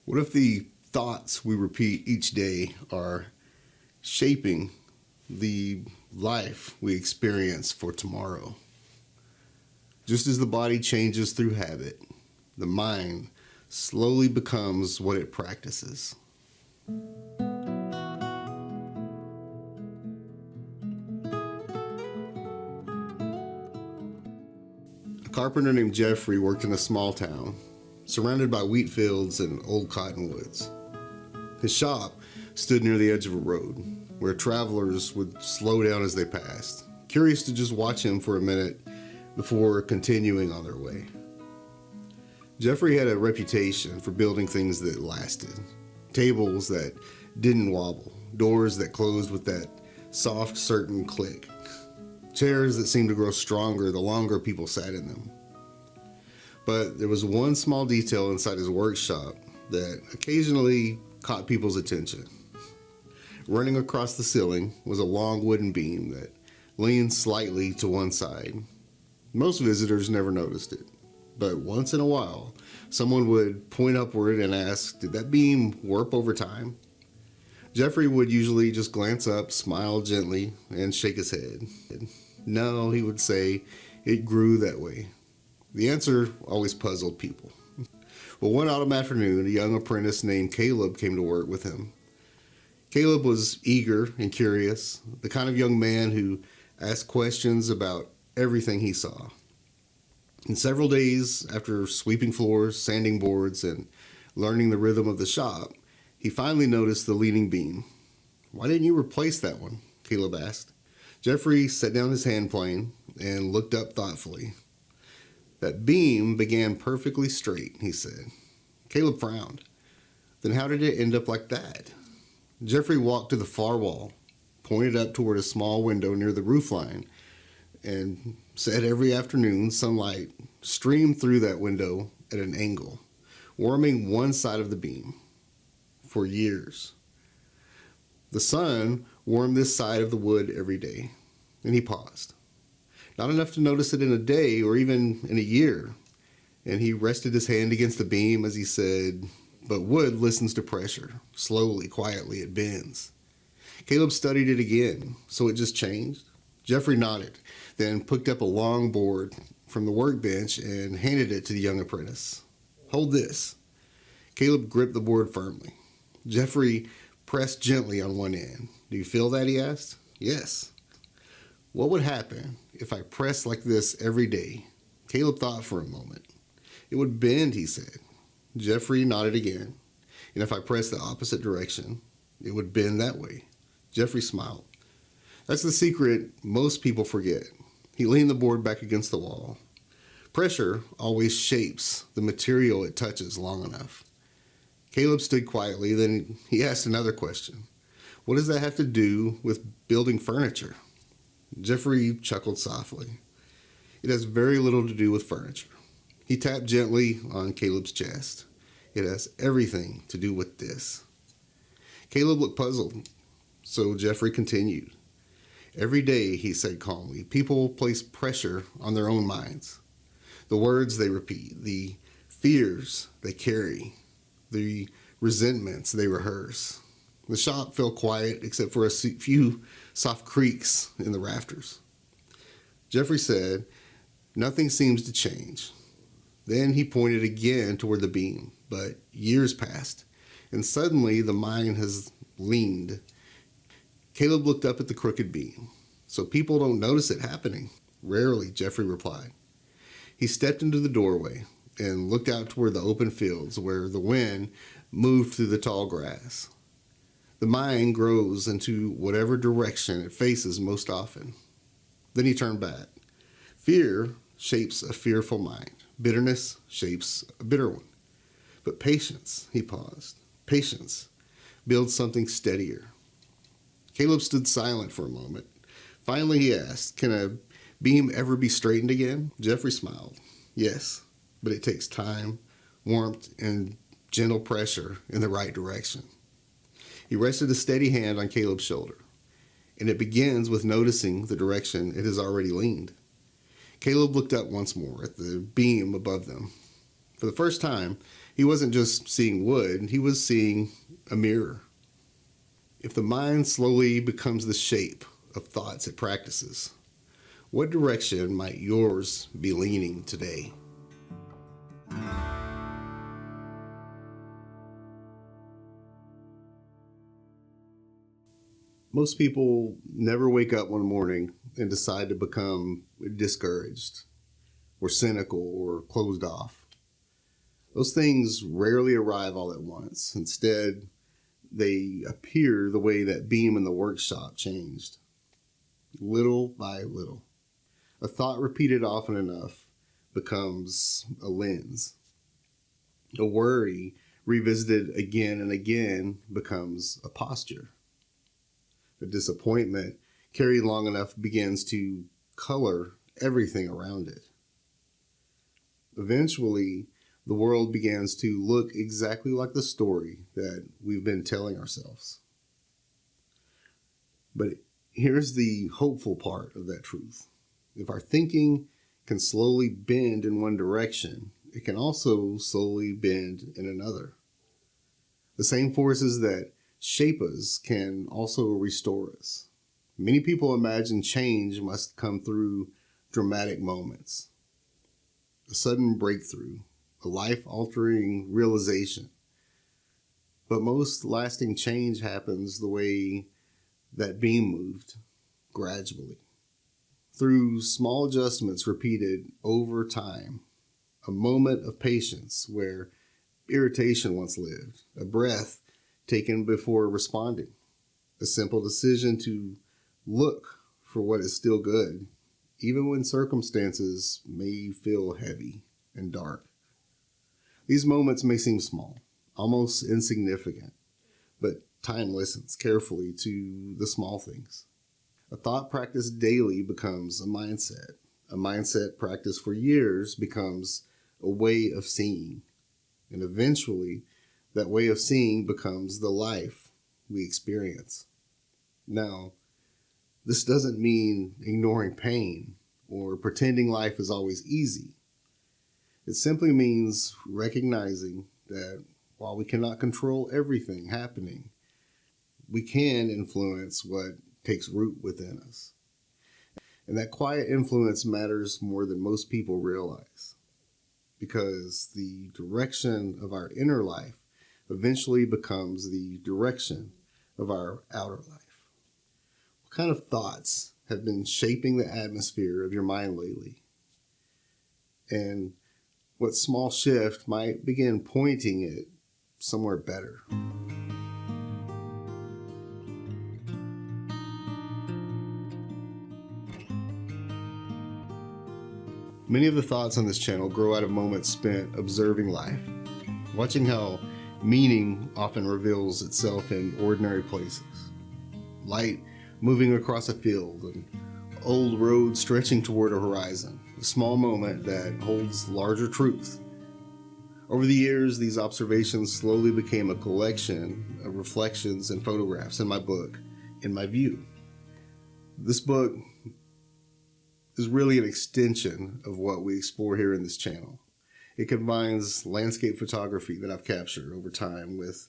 What if the thoughts we repeat each day are shaping the life we experience for tomorrow? Just as the body changes through habit, the mind slowly becomes what it practices. A carpenter named Jeffrey worked in a small town, surrounded by wheat fields and old cottonwoods. His shop stood near the edge of a road, where travelers would slow down as they passed, curious to just watch him for a minute before continuing on their way. Jeffrey had a reputation for building things that lasted. Tables that didn't wobble, doors that closed with that soft, certain click, chairs that seemed to grow stronger the longer people sat in them. But there was one small detail inside his workshop that occasionally caught people's attention. Running across the ceiling was a long wooden beam that leaned slightly to one side. Most visitors never noticed it, but once in a while, someone would point upward and ask, "Did that beam warp over time?" Jeffrey would usually just glance up, smile gently, and shake his head. "No," he would say, "it grew that way." The answer always puzzled people. Well, one autumn afternoon, a young apprentice named Caleb came to work with him. Caleb was eager and curious, the kind of young man who asked questions about everything he saw. And several days after sweeping floors, sanding boards, and learning the rhythm of the shop, he finally noticed the leaning beam. "Why didn't you replace that one?" Caleb asked. Jeffrey set down his hand plane and looked up thoughtfully. "That beam began perfectly straight," he said. Caleb frowned. "Then how did it end up like that?" Jeffrey walked to the far wall, pointed up toward a small window near the roofline, and said every afternoon sunlight streamed through that window at an angle, warming one side of the beam. For years. The sun warmed this side of the wood every day, and he paused. Not enough to notice it in a day or even in a year, and he rested his hand against the beam as he said, "But wood listens to pressure. Slowly, quietly, it bends." Caleb studied it again, so it just changed. Jeffrey nodded, then picked up a long board from the workbench and handed it to the young apprentice. "Hold this." Caleb gripped the board firmly. Jeffrey pressed gently on one end. "Do you feel that?" he asked. "Yes." "What would happen if I pressed like this every day?" Caleb thought for a moment. "It would bend," he said. Jeffrey nodded again. "And if I pressed the opposite direction, it would bend that way." Jeffrey smiled. "That's the secret most people forget." He leaned the board back against the wall. Pressure always shapes the material it touches long enough. Caleb stood quietly, then he asked another question. "What does that have to do with building furniture?" Jeffrey chuckled softly. "It has very little to do with furniture." He tapped gently on Caleb's chest. "It has everything to do with this." Caleb looked puzzled, so Jeffrey continued. "Every day," he said calmly, "people place pressure on their own minds. The words they repeat, the fears they carry, the resentments they rehearse." The shop fell quiet except for a few soft creaks in the rafters. Jeffrey said, "Nothing seems to change." Then he pointed again toward the beam, but years passed, and suddenly the mind has leaned. Caleb looked up at the crooked beam. "So people don't notice it happening?" "Rarely," Jeffrey replied. He stepped into the doorway and looked out toward the open fields where the wind moved through the tall grass. The mind grows into whatever direction it faces most often. Then he turned back. Fear shapes a fearful mind. Bitterness shapes a bitter one. But patience, he paused, patience builds something steadier. Caleb stood silent for a moment. Finally he asked, "Can a beam ever be straightened again?" Jeffrey smiled. "Yes, but it takes time, warmth, and gentle pressure in the right direction." He rested a steady hand on Caleb's shoulder, and it begins with noticing the direction it has already leaned. Caleb looked up once more at the beam above them. For the first time, He wasn't just seeing wood, he was seeing a mirror. If the mind slowly becomes the shape of thoughts it practices, what direction might yours be leaning today? Most people never wake up one morning and decide to become discouraged or cynical or closed off. Those things rarely arrive all at once. Instead, they appear the way that beam in the workshop changed, little by little. A thought repeated often enough becomes a lens. A worry revisited again and again becomes a posture. A disappointment carried long enough begins to color everything around it. Eventually, the world begins to look exactly like the story that we've been telling ourselves. But here's the hopeful part of that truth. If our thinking can slowly bend in one direction, it can also slowly bend in another. The same forces that shape us can also restore us. Many people imagine change must come through dramatic moments, a sudden breakthrough, a life-altering realization. But most lasting change happens the way that beam moved, gradually, through small adjustments repeated over time. A moment of patience where irritation once lived, a breath taken before responding, a simple decision to look for what is still good, even when circumstances may feel heavy and dark. These moments may seem small, almost insignificant, but time listens carefully to the small things. A thought practiced daily becomes a mindset. A mindset practiced for years becomes a way of seeing. And eventually, that way of seeing becomes the life we experience. Now, this doesn't mean ignoring pain or pretending life is always easy. It simply means recognizing that while we cannot control everything happening, we can influence what takes root within us. And that quiet influence matters more than most people realize, because the direction of our inner life eventually becomes the direction of our outer life. What kind of thoughts have been shaping the atmosphere of your mind lately? And what small shift might begin pointing it somewhere better? Many of the thoughts on this channel grow out of moments spent observing life, watching how meaning often reveals itself in ordinary places. Light moving across a field, an old road stretching toward a horizon, a small moment that holds larger truth. Over the years, these observations slowly became a collection of reflections and photographs in my book, In My View. This book is really an extension of what we explore here in this channel. It combines landscape photography that I've captured over time with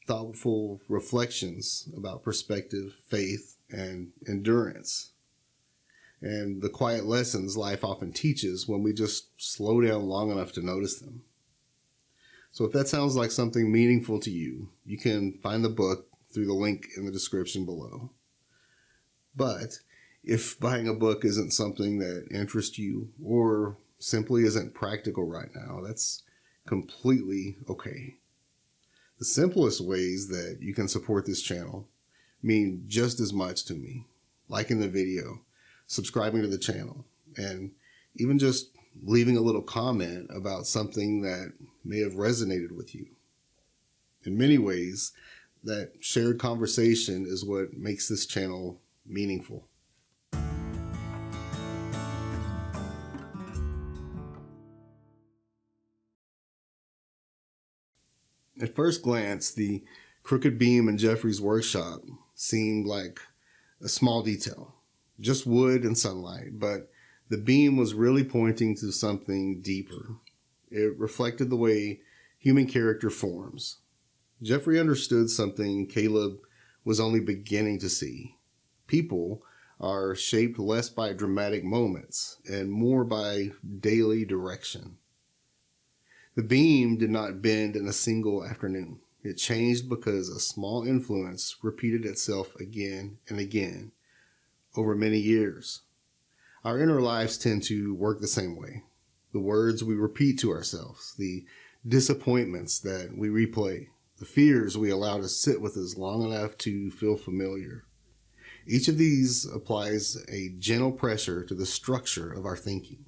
thoughtful reflections about perspective, faith, and endurance, and the quiet lessons life often teaches when we just slow down long enough to notice them. So if that sounds like something meaningful to you, you can find the book through the link in the description below. But if buying a book isn't something that interests you or simply isn't practical right now, that's completely okay. The simplest ways that you can support this channel mean just as much to me. Liking the video, subscribing to the channel, and even just leaving a little comment about something that may have resonated with you. In many ways, that shared conversation is what makes this channel meaningful. At first glance, the crooked beam in Jeffrey's workshop seemed like a small detail, just wood and sunlight, but the beam was really pointing to something deeper. It reflected the way human character forms. Jeffrey understood something Caleb was only beginning to see. People are shaped less by dramatic moments and more by daily direction. The beam did not bend in a single afternoon. It changed because a small influence repeated itself again and again over many years. Our inner lives tend to work the same way. The words we repeat to ourselves, the disappointments that we replay, the fears we allow to sit with us long enough to feel familiar. Each of these applies a gentle pressure to the structure of our thinking.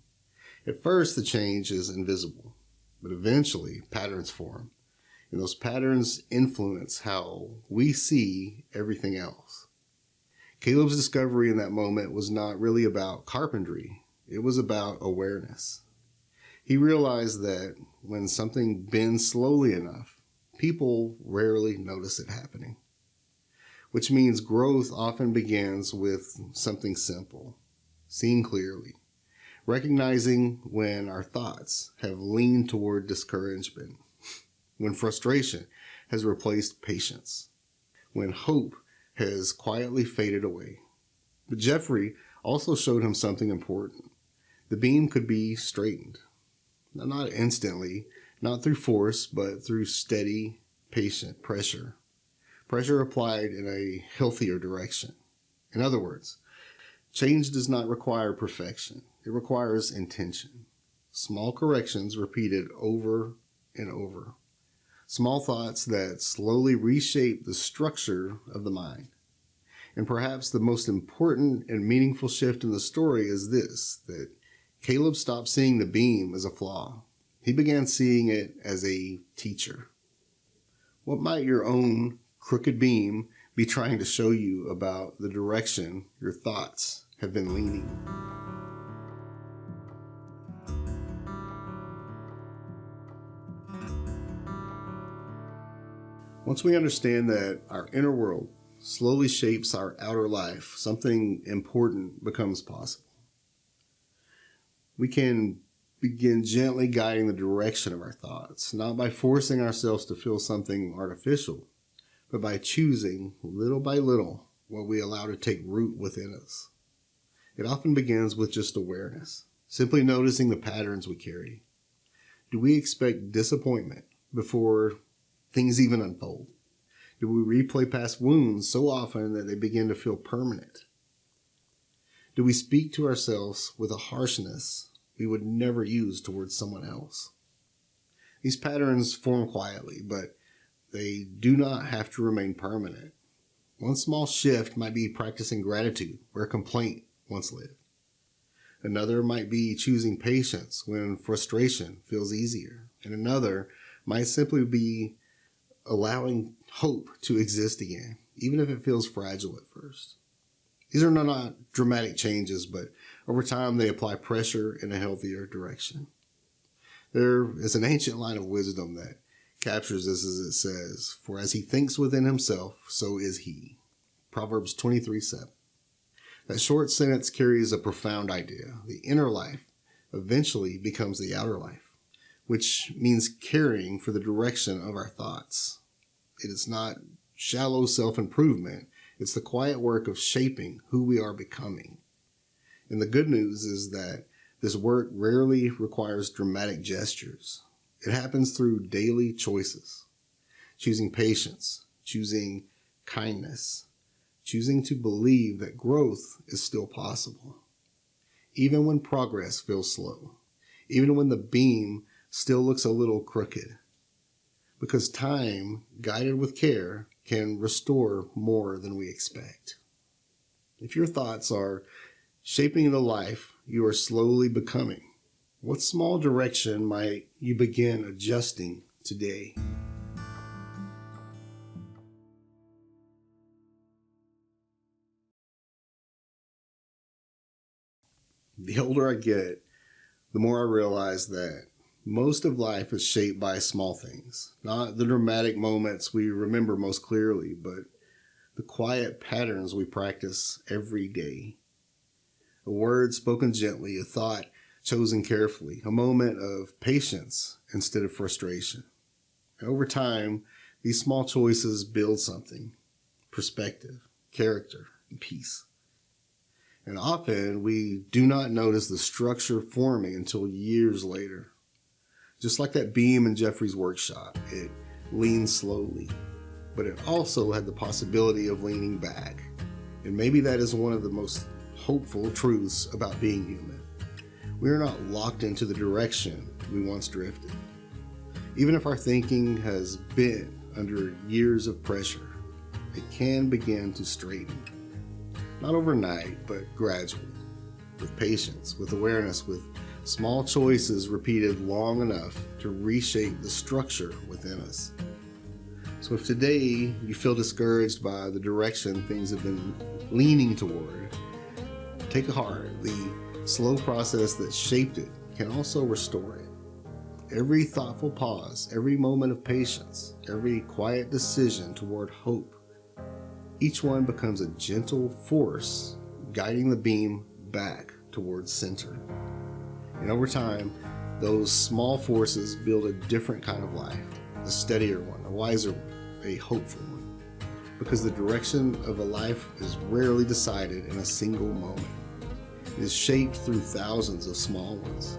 At first, the change is invisible, but eventually patterns form, and those patterns influence how we see everything else. Caleb's discovery in that moment was not really about carpentry. It was about awareness. He realized that when something bends slowly enough, people rarely notice it happening, which means growth often begins with something simple, seeing clearly, recognizing when our thoughts have leaned toward discouragement, when frustration has replaced patience, when hope has quietly faded away. But Jeffrey also showed him something important. The beam could be straightened. Not instantly, not through force, but through steady, patient pressure. Pressure applied in a healthier direction. In other words, change does not require perfection. It requires intention. Small corrections repeated over and over. Small thoughts that slowly reshape the structure of the mind. And perhaps the most important and meaningful shift in the story is this, that Caleb stopped seeing the beam as a flaw. He began seeing it as a teacher. What might your own crooked beam be trying to show you about the direction your thoughts have been leaning? Once we understand that our inner world slowly shapes our outer life, something important becomes possible. We can begin gently guiding the direction of our thoughts, not by forcing ourselves to feel something artificial, but by choosing, little by little, what we allow to take root within us. It often begins with just awareness, simply noticing the patterns we carry. Do we expect disappointment before things even unfold? Do we replay past wounds so often that they begin to feel permanent? Do we speak to ourselves with a harshness we would never use towards someone else? These patterns form quietly, but they do not have to remain permanent. One small shift might be practicing gratitude where complaint once lived. Another might be choosing patience when frustration feels easier. And another might simply be allowing hope to exist again, even if it feels fragile at first. These are not dramatic changes, but over time they apply pressure in a healthier direction. There is an ancient line of wisdom that captures this as it says, "For as he thinks within himself, so is he." Proverbs 23:7. That short sentence carries a profound idea. The inner life eventually becomes the outer life, which means caring for the direction of our thoughts. It is not shallow self-improvement. It's the quiet work of shaping who we are becoming. And the good news is that this work rarely requires dramatic gestures. It happens through daily choices, choosing patience, choosing kindness, choosing to believe that growth is still possible, even when progress feels slow, even when the beam still looks a little crooked. Because time, guided with care, can restore more than we expect. If your thoughts are shaping the life you are slowly becoming, what small direction might you begin adjusting today? The older I get, the more I realize that most of life is shaped by small things, not the dramatic moments we remember most clearly, but the quiet patterns we practice every day. A word spoken gently, a thought chosen carefully, a moment of patience instead of frustration. And over time, these small choices build something: perspective, character, and peace. And often we do not notice the structure forming until years later. Just like that beam in Jeffrey's workshop, it leaned slowly, but it also had the possibility of leaning back. And maybe that is one of the most hopeful truths about being human. We are not locked into the direction we once drifted. Even if our thinking has been under years of pressure, it can begin to straighten. Not overnight, but gradually, with patience, with awareness, with small choices repeated long enough to reshape the structure within us. So if today you feel discouraged by the direction things have been leaning toward, take to heart the slow process that shaped it can also restore it. Every thoughtful pause, every moment of patience, every quiet decision toward hope, each one becomes a gentle force guiding the beam back towards center. And over time, those small forces build a different kind of life, a steadier one, a wiser one, a hopeful one. Because the direction of a life is rarely decided in a single moment. It is shaped through thousands of small ones.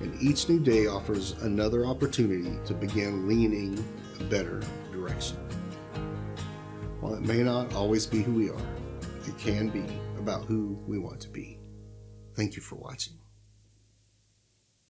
And each new day offers another opportunity to begin leaning a better direction. While it may not always be who we are, it can be about who we want to be. Thank you for watching.